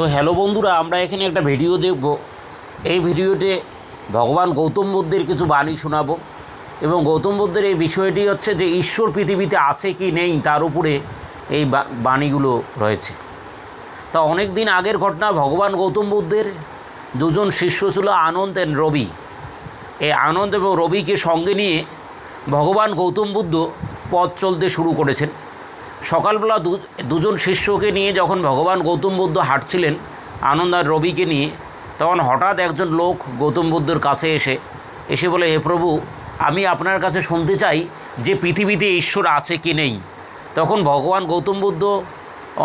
তো হ্যালো বন্ধুরা, আমরা এখানে একটা ভিডিও দেখব। এই ভিডিওতে ভগবান গৌতম বুদ্ধের কিছু বাণী শোনাবো এবং গৌতম বুদ্ধের এই বিষয়টি হচ্ছে যে ঈশ্বর পৃথিবীতে আছে কি নেই তার উপরে এই বাণীগুলো রয়েছে। তা অনেক দিন আগের ঘটনা। ভগবান গৌতম বুদ্ধের দুজন শিষ্য ছিল, আনন্দ অ্যান্ড রবি। এই আনন্দ এবং রবিকে সঙ্গে নিয়ে ভগবান গৌতম বুদ্ধ পথ চলতে শুরু করেছেন। সকালবেলা দুজন শিষ্যকে নিয়ে যখন ভগবান গৌতম বুদ্ধ হাঁটছিলেন আনন্দ আর রবিকে নিয়ে, তখন হঠাৎ একজন লোক গৌতম বুদ্ধর কাছে এসে বলে, হে প্রভু, আমি আপনার কাছে শুনতে চাই যে পৃথিবীতে ঈশ্বর আছে কি নেই। তখন ভগবান গৌতম বুদ্ধ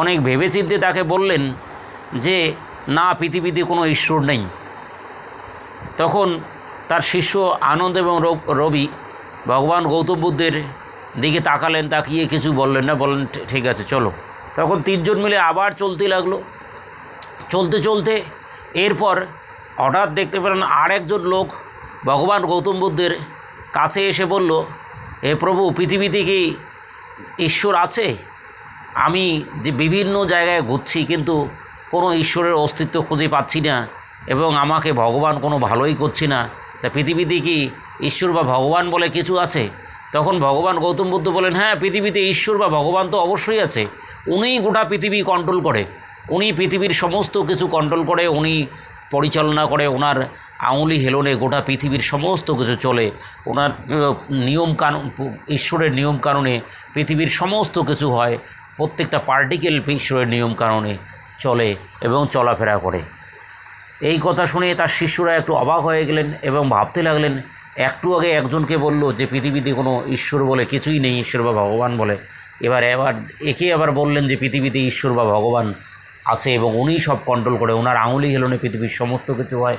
অনেক ভেবেচিন্তে তাকে বললেন যে না, পৃথিবীতে কোনো ঈশ্বর নেই। তখন তার শিষ্য আনন্দ এবং রবি ভগবান গৌতম বুদ্ধের দিকে তাকালেন, তাকিয়ে কিছু বললেন না, বললেন ঠিক আছে চলো। তখন তিনজন মিলে আবার চলতে লাগলো। চলতে চলতে এরপর হঠাৎ দেখতে পেলেন আরেকজন লোক ভগবান গৌতম বুদ্ধের কাছে এসে বলল, হে প্রভু, পৃথিবীতে কি ঈশ্বর আছে? আমি যে বিভিন্ন জায়গায় ঘুরছি কিন্তু কোনো ঈশ্বরের অস্তিত্ব খুঁজে পাচ্ছি না এবং আমাকে ভগবান কোনো ভালোই করছি না। তা পৃথিবীতে কি ঈশ্বর বা ভগবান বলে কিছু আছে? তখন ভগবান গৌতম বুদ্ধ বলেন, হ্যাঁ, পৃথিবীতে ঈশ্বর বা ভগবান তো অবশ্যই আছে। উনিই গোটা পৃথিবী কন্ট্রোল করে, উনি পৃথিবীর সমস্ত কিছু কন্ট্রোল করে, উনি পরিচালনা করে। ওনার আঙুলি হেলনে গোটা পৃথিবীর সমস্ত কিছু চলে। ওনার নিয়মকানুন, ঈশ্বরের নিয়মকানুনে পৃথিবীর সমস্ত কিছু হয়। প্রত্যেকটা পার্টিকেল ঈশ্বরের নিয়মকানুনে চলে এবং চলাফেরা করে। এই কথা শুনে তার শিষ্যরা একটু অবাক হয়ে গেলেন এবং ভাবতে লাগলেন, একটু আগে একজনকে বলল যে পৃথিবীতে কোনো ঈশ্বর বলে কিছুই নেই, ঈশ্বর বা ভগবান বলে। এবার একে আবার বললেন যে পৃথিবীতে ঈশ্বর বা ভগবান আছে এবং উনিই সব কন্ট্রোল করে। ওনার আঙুলি হেলনে পৃথিবীর সমস্ত কিছু হয়।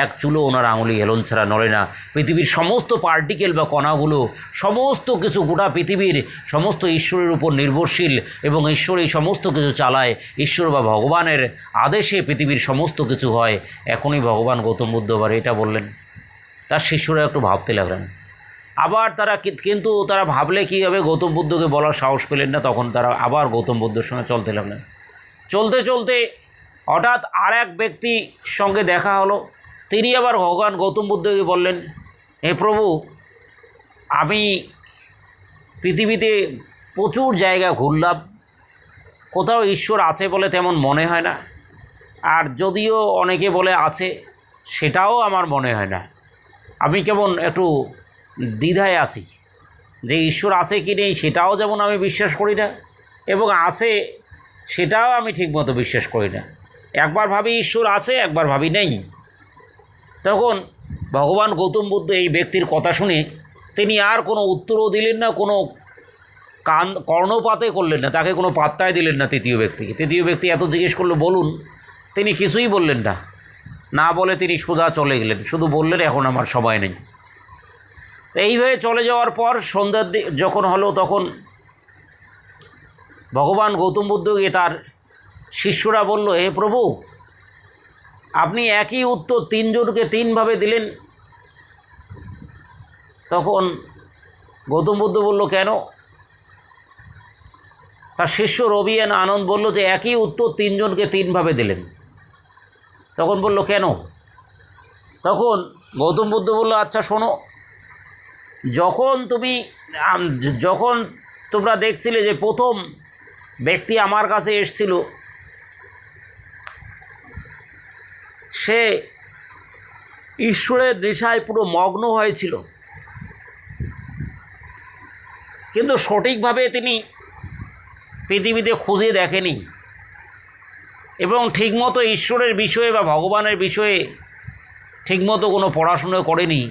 এক চুলো ওনার আঙুলি হেলন ছাড়া নড়ে না। পৃথিবীর সমস্ত পার্টিকেল বা কণাগুলো, সমস্ত কিছু গোটা পৃথিবীর সমস্ত ঈশ্বরের উপর নির্ভরশীল এবং ঈশ্বর এই সমস্ত কিছু চালায়। ঈশ্বর বা ভগবানের আদেশে পৃথিবীর সমস্ত কিছু হয়। এখনই ভগবান গৌতম বুদ্ধ আবার এটা বললেন। তার শিষ্যরা একটু ভাবতে লাগলেন। আবার কিন্তু তারা ভাবলে কী হবে, গৌতম বুদ্ধকে বলার সাহস পেলেন না। তখন তারা আবার গৌতম বুদ্ধের সঙ্গে চলতে লাগলেন। চলতে চলতে হঠাৎ আর এক ব্যক্তির সঙ্গে দেখা হলো। তিনি আবার ভগবান গৌতম বুদ্ধকে বললেন, হে প্রভু, আমি পৃথিবীতে প্রচুর জায়গা ঘুরলাম, কোথাও ঈশ্বর আছে বলে তেমন মনে হয় না। আর যদিও অনেকে বলে আছে, সেটাও আমার মনে হয় না। আমি কেমন একটু দ্বিধায় আছি যে ঈশ্বর আছে কি নেই, সেটাও যেমন আমি বিশ্বাস করি না এবং আছে সেটাও আমি ঠিকমতো বিশ্বাস করি না। একবার ভাবি ঈশ্বর আছে, একবার ভাবি নেই। তখন ভগবান গৌতম বুদ্ধ এই ব্যক্তির কথা শুনে তিনি আর কোনো উত্তরও দিলেন না, কোনো কর্ণপাতে করলেন না, তাকে কোনো পাত্তায় দিলেন না। তৃতীয় ব্যক্তি এত জিজ্ঞেস করলো, বলুন। তিনি কিছুই বললেন না, না বলে তিনি সোজা চলে গেলেন। শুধু বললেন, এখন আমার সময় নেই। তো এইভাবে চলে যাওয়ার পর সন্ধ্যার যখন হলো, তখন ভগবান গৌতম বুদ্ধকে তার শিষ্যরা বলল, হে প্রভু, আপনি একই উত্তর তিনজনকে তিনভাবে দিলেন। তখন গৌতম বুদ্ধ বলল, কেন? তার শিষ্য রবি আর আনন্দ বলল যে একই উত্তর তিনজনকে তিনভাবে দিলেন। তখন বলল, কেন? তখন গৌতম বুদ্ধ বলল, আচ্ছা শোনো, যখন তোমরা দেখছিলে যে প্রথম ব্যক্তি আমার কাছে এসেছিল, সে ঈশ্বরের নেশায় পুরো মগ্ন হয়েছিল, কিন্তু সঠিকভাবে তিনি পৃথিবীতে খুঁজে দেখেনি এবং ঠিকমতো ঈশ্বরের বিষয়ে বা ভগবানের বিষয়ে ঠিকমতো কোনো পড়াশুনো করেনি,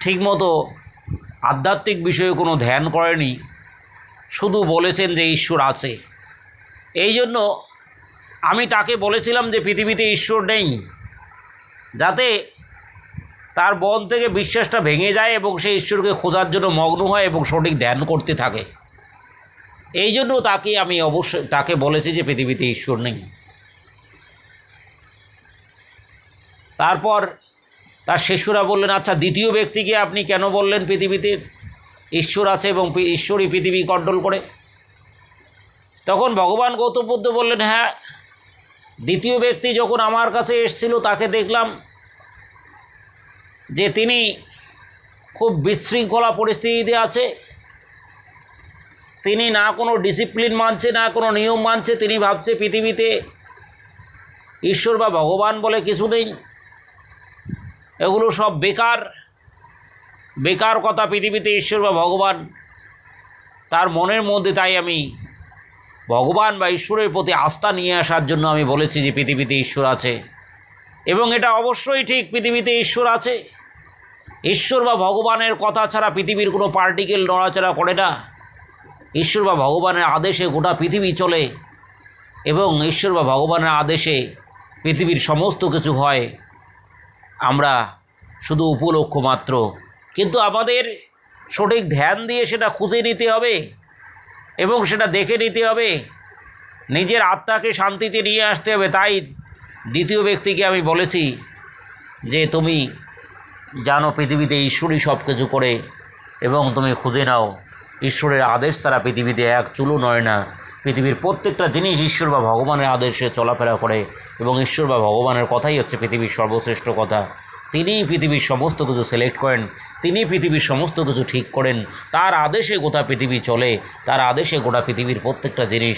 ঠিকমতো আধ্যাত্মিক বিষয়ে কোনো ধ্যান করেনি, শুধু বলেছেন যে ঈশ্বর আছে। এই জন্য আমি তাকে বলেছিলাম যে পৃথিবীতে ঈশ্বর নেই, যাতে তার মন থেকে বিশ্বাসটা ভেঙে যায় এবং সে ঈশ্বরকে খোঁজার জন্য মগ্ন হয় এবং সঠিক ধ্যান করতে থাকে। এই জন্য আমি অবশ্যই তাকে বলেছি যে পৃথিবীতে ঈশ্বর নেই। তারপর তার শিষ্যরা বললেন, আচ্ছা দ্বিতীয় ব্যক্তিকে আপনি কেন বললেন পৃথিবীতে ঈশ্বর আছে এবং ঈশ্বরই পৃথিবী কন্ট্রোল করে? তখন ভগবান গৌতম বুদ্ধ বললেন, হ্যাঁ, দ্বিতীয় ব্যক্তি যখন আমার কাছে এসেছিল তাকে দেখলাম যে তিনি খুব বিশৃঙ্খলা পরিস্থিতিতে আছে। তিনি না কোনো ডিসিপ্লিন মানছে, না কোনো নিয়ম মানছে। তিনি ভাবছে পৃথিবীতে ঈশ্বর বা ভগবান বলে কিছু নেই, এগুলো সব বেকার বেকার কথা, পৃথিবীতে ঈশ্বর বা ভগবান তার মনের মধ্যে। তাই আমি ভগবান বা ঈশ্বরের প্রতি আস্থা নিয়ে আসার জন্য আমি বলেছি যে পৃথিবীতে ঈশ্বর আছে, এবং এটা অবশ্যই ঠিক, পৃথিবীতে ঈশ্বর আছে। ঈশ্বর বা ভগবানের কথা ছাড়া পৃথিবীর কোনো পার্টিকেল নড়াচড়া করে না। ঈশ্বর বা ভগবানের আদেশে গোটা পৃথিবী চলে, এবং ঈশ্বর বা ভগবানের আদেশে পৃথিবীর সমস্ত কিছু হয়। আমরা শুধু উপলক্ষ মাত্র, কিন্তু আমাদের সঠিক ধ্যান দিয়ে সেটা খুঁজে নিতে হবে এবং সেটা দেখে নিতে হবে, নিজের আত্মাকে শান্তিতে নিয়ে আসতে হবে। তাই দ্বিতীয় ব্যক্তিকে আমি বলেছি যে তুমি জানো পৃথিবীতে ঈশ্বরই সব কিছু করে, এবং তুমি খুঁজে নাও ঈশ্বরের আদেশ ছাড়া পৃথিবীতে এক চুলও নয় না। পৃথিবীর প্রত্যেকটা জিনিস ঈশ্বর বা ভগবানের আদেশে চলাফেরা করে, এবং ঈশ্বর বা ভগবানের কথাই হচ্ছে পৃথিবীর সর্বশ্রেষ্ঠ কথা। তিনিই পৃথিবীর সমস্ত কিছু সিলেক্ট করেন, তিনি পৃথিবীর সমস্ত কিছু ঠিক করেন। তার আদেশে গোটা পৃথিবী চলে, তার আদেশে গোটা পৃথিবীর প্রত্যেকটা জিনিস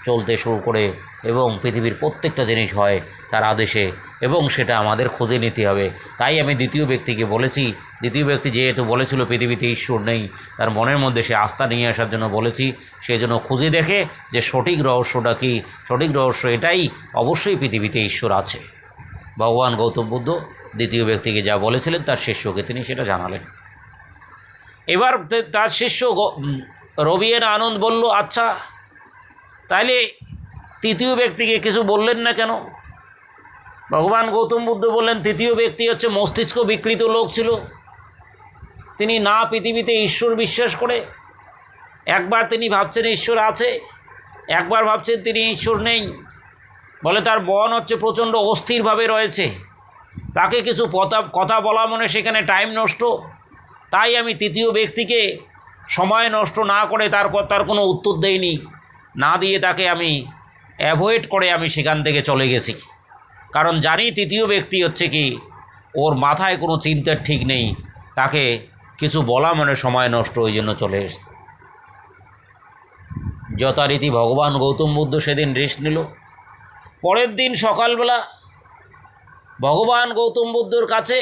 চলতে শুরু করে, এবং পৃথিবীর প্রত্যেকটা জিনিস হয় তার আদেশে, এবং সেটা আমাদের খুঁজে নিতে হবে। তাই আমি দ্বিতীয় ব্যক্তিকে বলেছি, দ্বিতীয় ব্যক্তি যেহেতু বলেছিল পৃথিবীতে ঈশ্বর নেই, তার মনের মধ্যে সে আস্থা নিয়ে আসার জন্য বলেছি, সেই জন্য খুঁজে দেখে যে সঠিক রহস্যটা কী। সঠিক রহস্য এটাই, অবশ্যই পৃথিবীতে ঈশ্বর আছে। ভগবান গৌতম বুদ্ধ দ্বিতীয় ব্যক্তিকে যা বলেছিলেন তার শিষ্যকে তিনি সেটা জানালেন। এবার তার শিষ্য রবিয়ের আনন্দ বলল, আচ্ছা তাইলে তৃতীয় ব্যক্তিকে কিছু বললেন না কেন? ভগবান গৌতম বুদ্ধ বললেন, তৃতীয় ব্যক্তি হচ্ছে মস্তিষ্ক বিকৃত লোক ছিল। তিনি না পৃথিবীতে ঈশ্বর বিশ্বাস করে, একবার তিনি ভাবছেন ঈশ্বর আছে, একবার ভাবছেন তিনি ঈশ্বর নেই। বলে তার মন হচ্ছে প্রচণ্ড অস্থিরভাবে রয়েছে, তাকে কিছু কথা বলা মানে সেখানে টাইম নষ্ট। তাই আমি তৃতীয় ব্যক্তিকে সময় নষ্ট না করে তার কোনো উত্তর দেইনি, না দিয়ে তাকে আমি অ্যাভয়েড করে আমি সেখান থেকে চলে গেছি। কারণ জানি তৃতীয় ব্যক্তি হচ্ছে কি, ওর মাথায় কোনো চিন্তার ঠিক নেই, তাকে কিছু বলা মানে সময় নষ্ট, ওই জন্য চলে এসছে। যথারীতি ভগবান গৌতম বুদ্ধ সেদিন রেস্ট নিল। পরের দিন সকালবেলা ভগবান গৌতম বুদ্ধর কাছে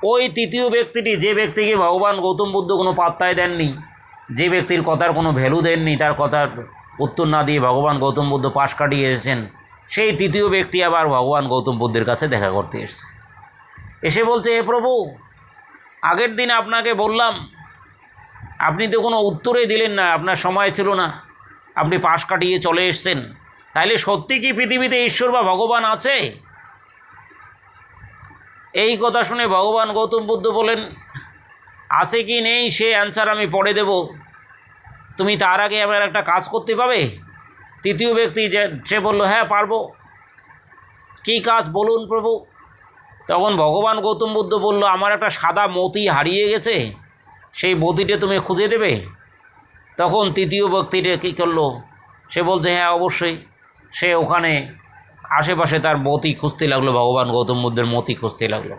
ওই তৃতীয় ব্যক্তিটি, যে ব্যক্তিকে ভগবান গৌতম বুদ্ধ কোনো পাত্তাই দেননি, যে ব্যক্তির কথার কোনো ভ্যালু দেননি, তার কথার উত্তর না দিয়ে ভগবান গৌতম বুদ্ধ পাশ কাটিয়ে এসেছেন, সেই তৃতীয় ব্যক্তি আবার ভগবান গৌতম বুদ্ধের কাছে দেখা করতে এসেছে। এসে বলছে, হে প্রভু, আগের দিন আপনাকে বললাম, আপনি তো কোনো উত্তরই দিলেন না, আপনার সময় ছিল না, আপনি পাশ কাটিয়ে চলে এসেছেন। তাইলে সত্যি কি পৃথিবীতে ঈশ্বর বা ভগবান আছে? এই কথা শুনে ভগবান গৌতম বুদ্ধ বলেন, আছে কি নেই সে অ্যান্সার আমি পরে দেব, তুমি তার আগে আমার একটা কাজ করতে পাবে। তৃতীয় ব্যক্তি সে বলল, হ্যাঁ পারবো। কী কাজ বলুন প্রভু? তখন ভগবান গৌতম বুদ্ধ বলল, আমার একটা সাদা মতি হারিয়ে গেছে, সেই মতিটা তুমি খুঁজে দেবে। তখন তৃতীয় ব্যক্তিটা কী করলো, সে বলছে, হ্যাঁ অবশ্যই। সে ওখানে আশেপাশে তার মতি খুঁজতে লাগলো, ভগবান গৌতম বুদ্ধের মতি খুঁজতে লাগলো।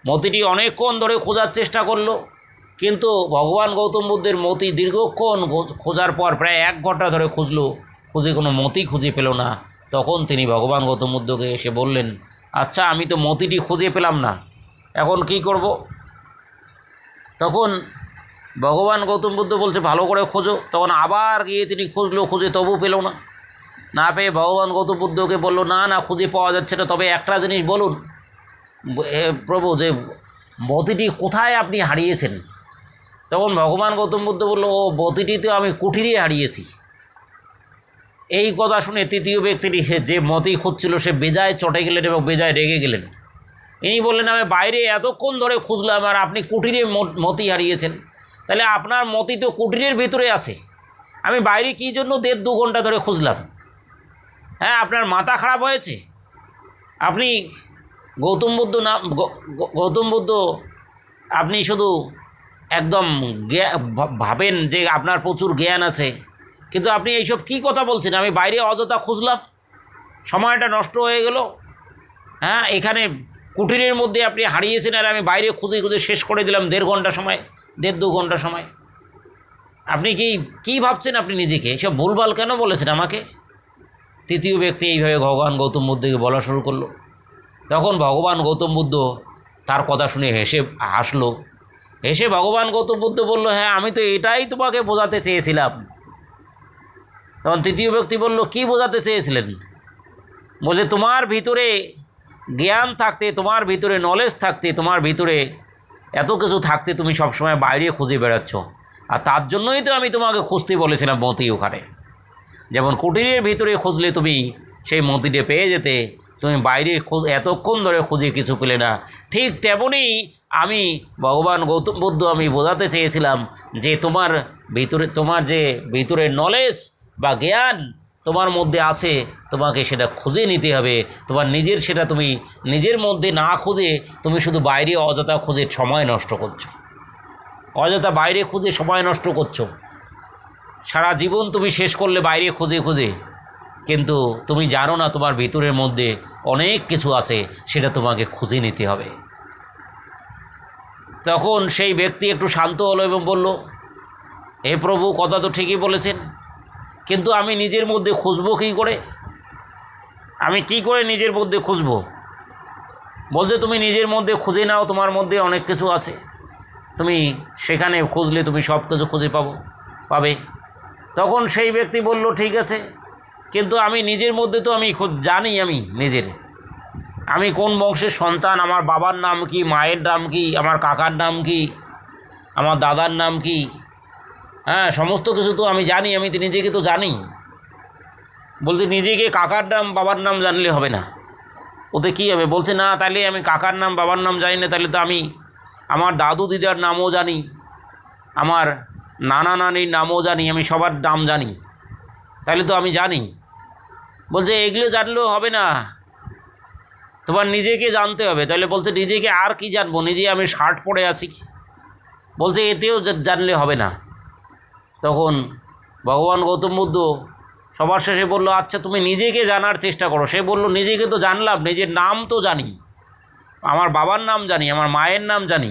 মতিটি অনেকক্ষণ ধরে খোঁজার চেষ্টা করলো, কিন্তু ভগবান গৌতম বুদ্ধের মতি দীর্ঘক্ষণ খোঁজার পর প্রায় 1 ঘন্টা ধরে খুঁজে কোনো মতি খুঁজে পেল না। তখন তিনি ভগবান গৌতম বুদ্ধকে এসে বললেন, আচ্ছা আমি তো মতিটি খুঁজে পেলাম না, এখন কি করব? তখন ভগবান গৌতম বুদ্ধ বলছে, ভালো করে খোঁজো। তখন আবার গিয়ে তিনি খুঁজে তবু পেল না। না পেয়ে ভগবান গৌতম বুদ্ধকে বলল, না খুঁজে পাওয়া যাচ্ছে না, তবে একটা জিনিস বলুন প্রভু, যে মতিটি কোথায় আপনি হারিয়েছেন? তখন ভগবান গৌতম বুদ্ধ বলল, ও মতিটি তো আমি কুঠিরে হারিয়েছি। এই কথা শুনে তৃতীয় ব্যক্তিটি, যে মতি খুঁজছিল, সে বেজায় চটে গেলেন এবং বেজায় রেগে গেলেন। ইনি বললেন, আমি বাইরে এতক্ষণ ধরে খুঁজলাম আর আপনি কুঠিরে মতি হারিয়েছেন, তাহলে আপনার মতি তো কুঠিরের ভিতরে আছে, আমি বাইরে কী জন্য 1.5-2 ঘন্টা ধরে খুঁজলাম? হ্যাঁ, আপনার মাথা খারাপ হয়েছে? আপনি গৌতম বুদ্ধ আপনি শুধু একদম ভাবেন যে আপনার প্রচুর জ্ঞান আছে, কিন্তু আপনি এইসব কী কথা বলছেন? আমি বাইরে অযথা খুঁজলাম, সময়টা নষ্ট হয়ে গেল। হ্যাঁ, এখানে কুটিরের মধ্যে আপনি হারিয়েছেন আর আমি বাইরে খুঁজে খুঁজে শেষ করে দিলাম 1.5 ঘন্টা সময়, 1.5-2 ঘন্টা সময়। আপনি কি ভাবছেন আপনি নিজেকে? এসব ভুলভাল কেন বলেছেন আমাকে? তৃতীয় ব্যক্তি এইভাবে ভগবান গৌতম বুদ্ধকে বলা শুরু করলো। তখন ভগবান গৌতম বুদ্ধ তার কথা শুনে হাসলো। হেসে ভগবান গৌতম বুদ্ধ বলল, হ্যাঁ, আমি তো এটাই তোমাকে বোঝাতে চেয়েছিলাম। তখন তৃতীয় ব্যক্তি বলল, কি বোঝাতে চেয়েছিলেন? বলে, তোমার ভিতরে জ্ঞান থাকতে, তোমার ভিতরে নলেজ থাকতে, তোমার ভিতরে এত কিছু থাকতে তুমি সবসময় বাইরে খুঁজে বেড়াচ্ছ, আর তার জন্যই তো আমি তোমাকে খুঁজতে বলেছিলাম মতি ওখানে। যেমন কুটিরের ভিতরে খুঁজলে তুমি সেই মতিটা পেয়ে যেতে, তুমি বাইরে এতক্ষণ ধরে খুঁজে কিছু পেলে না। ঠিক তেমনই আমি ভগবান গৌতম বুদ্ধ আমি বোঝাতে চেয়েছিলাম যে তোমার ভিতরে, তোমার যে ভিতরে নলেজ বা জ্ঞান তোমার মধ্যে আছে, তোমাকে সেটা খুঁজে নিতে হবে। তোমার নিজের সেটা তুমি নিজের মধ্যে না খুঁজে তুমি শুধু বাইরে অযথা খুঁজে সময় নষ্ট করছো, অযথা বাইরে খুঁজে সময় নষ্ট করছো। সারা জীবন তুমি শেষ করলে বাইরে খুঁজে খুঁজে, কিন্তু তুমি জানো না তোমার ভিতরের মধ্যে অনেক কিছু আছে, সেটা তোমাকে খুঁজে নিতে হবে। তখন সেই ব্যক্তি একটু শান্ত হলো এবং বলল, হে প্রভু, কথা তো ঠিকই বলেছেন, কিন্তু আমি নিজের মধ্যে খুঁজবো কী করে? আমি কি করে নিজের মধ্যে খুঁজবো? বলতে, তুমি নিজের মধ্যে খুঁজে নাও, তোমার মধ্যে অনেক কিছু আছে, তুমি সেখানে খুঁজলে তুমি সব কিছু খুঁজে পাবে। তখন সেই ব্যক্তি বলল, ঠিক আছে, কিন্তু আমি নিজের মধ্যে তো আমি জানি আমি কোন বংশের সন্তান, আমার বাবার নাম কি, মায়ের নাম কি, আমার কাকার নাম কি, আমার দাদার নাম কি, হ্যাঁ, সমস্ত কিছু তো আমি জানি, আমি তো নিজেকে তো জানি। বলতে, নিজেকে কাকার নাম বাবার নাম জানলে হবে না, ওতে কী হবে? বলছে, না, তাহলে আমি কাকার নাম বাবার নাম জানি না, তাহলে তো আমি আমার দাদু দিদার নামও জানি, আমার নানা নানির নামও জানি, আমি সবার নাম জানি, তাহলে তো আমি জানি। বলছে, এগুলো জানলেও হবে না, তোমার নিজেকে জানতে হবে। তাহলে বলছে, নিজেকে আর কি জানবো? নিজে আমি শার্ট পরে আছি। বলছে, এতেও জানলে হবে না। তখন ভগবান গৌতম বুদ্ধ সবার শেষে বলল, আচ্ছা, তুমি নিজেকে জানার চেষ্টা করো। সে বলল, নিজেকে তো জানলাম, নিজের নাম তো জানি, আমার বাবার নাম জানি, আমার মায়ের নাম জানি,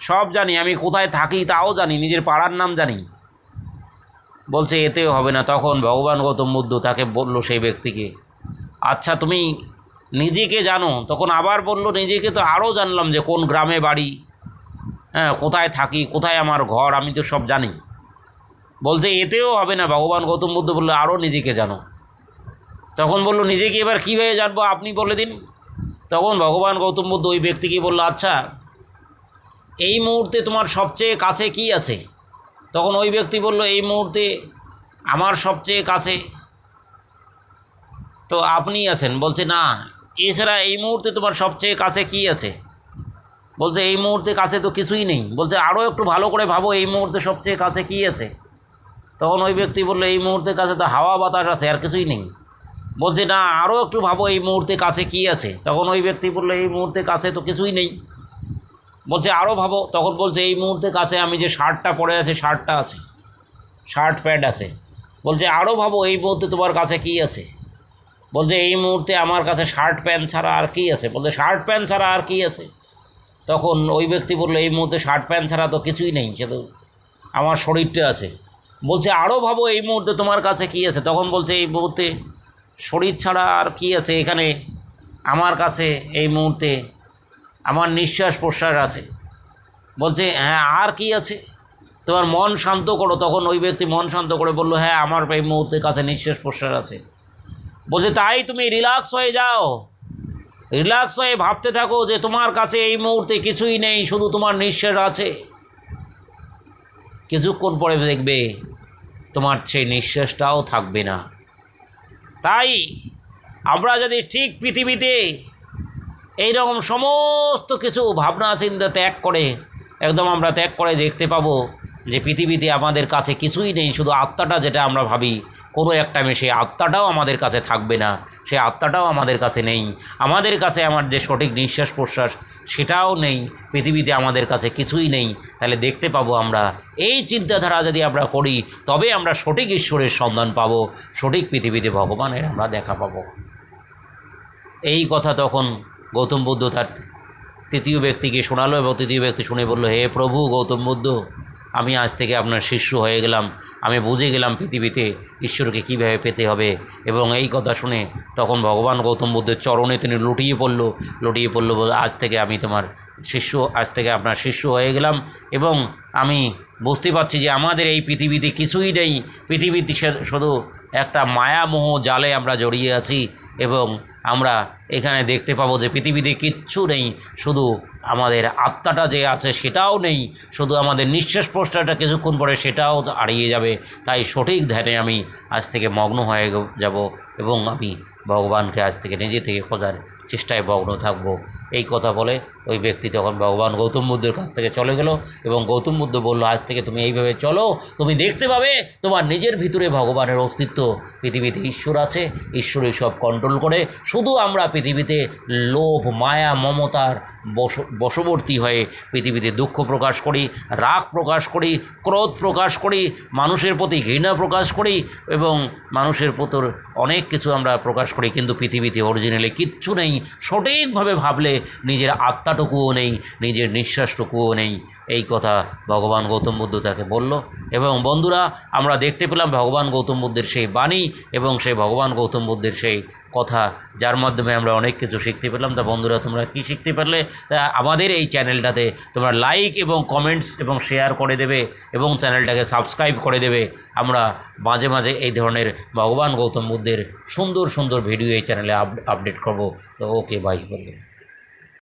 সব জানি, আমি কোথায় থাকি তাও জানি, নিজের পাড়ার নাম জানি। বলছে, এতেও হবে না। তখন ভগবান গৌতম বুদ্ধ তাকে বলল, সেই ব্যক্তিকে, আচ্ছা, তুমি নিজেকে জানো। তখন আবার বলল, নিজেকে তো আরও জানলাম, যে কোন গ্রামে বাড়ি, হ্যাঁ, কোথায় থাকি, কোথায় আমার ঘর, আমি তো সব জানি। বলছে, এতেও হবে না। ভগবান গৌতম বুদ্ধ বলল, আরও নিজেকে জানো। তখন বলল, নিজেকে এবার কীভাবে জানবো, আপনি বলে দিন। তখন ভগবান গৌতম বুদ্ধ ওই ব্যক্তিকে বলল, আচ্ছা, এই মুহূর্তে তোমার সবচেয়ে কাছে কি আছে? তখন ওই ব্যক্তি বলল, এই মুহূর্তে আমার সবচেয়ে কাছে তো আপনি আছেন। বলছে, না, এছাড়া এই মুহূর্তে তোমার সবচেয়ে কাছে কি আছে? বলছে, এই মুহূর্তে কাছে তো কিছুই নেই। বলছে, আরও একটু ভালো করে ভাবো, এই মুহূর্তে সবচেয়ে কাছে কি আছে? তখন ওই ব্যক্তি বলল, এই মুহূর্তে কাছে তো হাওয়া বাতাস আছে, আর কিছুই নেই। বলছে, না, আরও একটু ভাবো, এই মুহূর্তে কাছে কি আছে? তখন ওই ব্যক্তি বলল, এই মুহূর্তে কাছে তো কিছুই নেই। বলছে, আরও ভাবো। তখন বলছে, এই মুহূর্তে কাছে আমি যে শার্টটা পরে আছে, শার্টটা আছে, শার্ট প্যান্ট আছে। বলছে, আরও ভাবো, এই মুহূর্তে তোমার কাছে কি আছে? বলছে, এই মুহূর্তে আমার কাছে শার্ট প্যান্ট ছাড়া আর কী আছে? বলছে, শার্ট প্যান্ট ছাড়া আর কী আছে? তখন ওই ব্যক্তি বলল, এই মুহূর্তে শার্ট প্যান্ট ছাড়া তো কিছুই নেই, সে তো আমার শরীরটা আছে। বলছে, আরও ভাবো, এই মুহূর্তে তোমার কাছে কী আছে? তখন বলছে, এই মুহূর্তে শরীর ছাড়া আর কী আছে? এখানে আমার কাছে এই মুহূর্তে আমার নিঃশ্বাস প্রশ্বাস আছে। বলছে, হ্যাঁ, আর কি আছে? তোমার মন শান্ত করো। তখন ওই ব্যক্তি মন শান্ত করে বলল, হ্যাঁ, আমার এই মুহূর্তে কাছে নিঃশ্বাস প্রশ্বাস আছে। বলছে, তাই তুমি রিল্যাক্স হয়ে যাও, রিল্যাক্স হয়ে ভাবতে থাকো যে তোমার কাছে এই মুহূর্তে কিছুই নেই, শুধু তোমার নিঃশ্বাস আছে। কিছুক্ষণ পরে দেখবে তোমার সেই নিঃশ্বাসটাও থাকবে না। তাই আমরা যদি ঠিক পৃথিবীতে এইরকম সমস্ত কিছু ভাবনা চিন্তা ত্যাগ করে আমরা ত্যাগ করে দেখতে পাবো যে পৃথিবীতে আমাদের কাছে কিছুই নেই, শুধু আত্মাটা যেটা আমরা ভাবি, কোনো একটা সেই আত্মাটাও আমাদের কাছে থাকবে না, সেই আত্মাটাও আমাদের কাছে নেই। আমাদের কাছে আমার যে সঠিক নিঃশ্বাস প্রশ্বাস, সেটাও নেই, পৃথিবীতে আমাদের কাছে কিছুই নেই, তাহলে দেখতে পাবো আমরা এই চিন্তাধারা যদি আমরা করি তবে আমরা সঠিক ঈশ্বরের সন্ধান পাবো, সঠিক পৃথিবীতে ভগবানের আমরা দেখা পাবো। এই কথা তখন গৌতম বুদ্ধ তার তৃতীয় ব্যক্তিকে শোনালো এবং তৃতীয় ব্যক্তি শুনে বলল, হে প্রভু গৌতম বুদ্ধ, আমি আজ থেকে আপনার শিষ্য হয়ে গেলাম, আমি বুঝে গেলাম পৃথিবীতে ঈশ্বরকে কীভাবে পেতে হবে। এবং এই কথা শুনে তখন ভগবান গৌতম বুদ্ধের চরণে তিনি লুটিয়ে পড়ল বলে, আজ থেকে আমি তোমার শিষ্য, আজ থেকে আপনার শিষ্য হয়ে গেলাম এবং আমি বুঝতে পারছি যে আমাদের এই পৃথিবীতে কিছুই নেই, পৃথিবীতে শুধু একটা মায়ামোহ জালে আমরা জড়িয়ে আছি এবং আমরা এখানে দেখতে পাবো যে পৃথিবীতে কিচ্ছু নেই, শুধু আমাদের আত্মাটা যে আছে সেটাও নেই, শুধু আমাদের নিঃশ্বাস প্রশ্বাসটা কিছুক্ষণ পরে সেটাও হারিয়ে যাবে। তাই সঠিক ধ্যানে আমি আজ থেকে মগ্ন হয়ে যাব এবং আমি ভগবানকে আজ থেকে নিজে থেকে খোঁজার চেষ্টায় মগ্ন থাকব। এই কথা বলে ওই ব্যক্তি তখন ভগবান গৌতম বুদ্ধের কাছ থেকে চলে গেল এবং গৌতম বুদ্ধ বলল, আজ থেকে তুমি এইভাবে চলো, তুমি দেখতে পাবে তোমার নিজের ভিতরে ভগবানের অস্তিত্ব, পৃথিবীতে ঈশ্বর আছে, ঈশ্বরই সব কন্ট্রোল করে। শুধু আমরা পৃথিবীতে লোভ, মায়া, মমতার বশবর্তী হয়ে পৃথিবীতে দুঃখ প্রকাশ করি, রাগ প্রকাশ করি, ক্রোধ প্রকাশ করি, মানুষের প্রতি ঘৃণা প্রকাশ করি এবং মানুষের প্রতি অনেক কিছু আমরা প্রকাশ করি, কিন্তু পৃথিবীতে অরিজিনালি কিচ্ছু নেই। সঠিকভাবে ভাবলে নিজের আত্মাটুকুও নেই, নিজের নিঃশ্বাসটুকুও নেই। এই কথা ভগবান গৌতম বুদ্ধ তাকে বলল। এবং বন্ধুরা, আমরা দেখতে পেলাম ভগবান গৌতম বুদ্ধের সেই বাণী এবং সেই ভগবান গৌতম বুদ্ধের সেই কথা, যার মাধ্যমে আমরা অনেক কিছু শিখতে পেলাম। তা বন্ধুরা, তোমরা কি শিখতে পারলে? তা আমাদের এই চ্যানেলটাতে তোমরা লাইক এবং কমেন্টস এবং শেয়ার করে দেবে এবং চ্যানেলটাকে সাবস্ক্রাইব করে দেবে। আমরা মাঝে মাঝে এই ধরনের ভগবান গৌতম বুদ্ধের সুন্দর সুন্দর ভিডিও এই চ্যানেলে আপডেট করব। তো ওকে, বাই বন্ধুরা।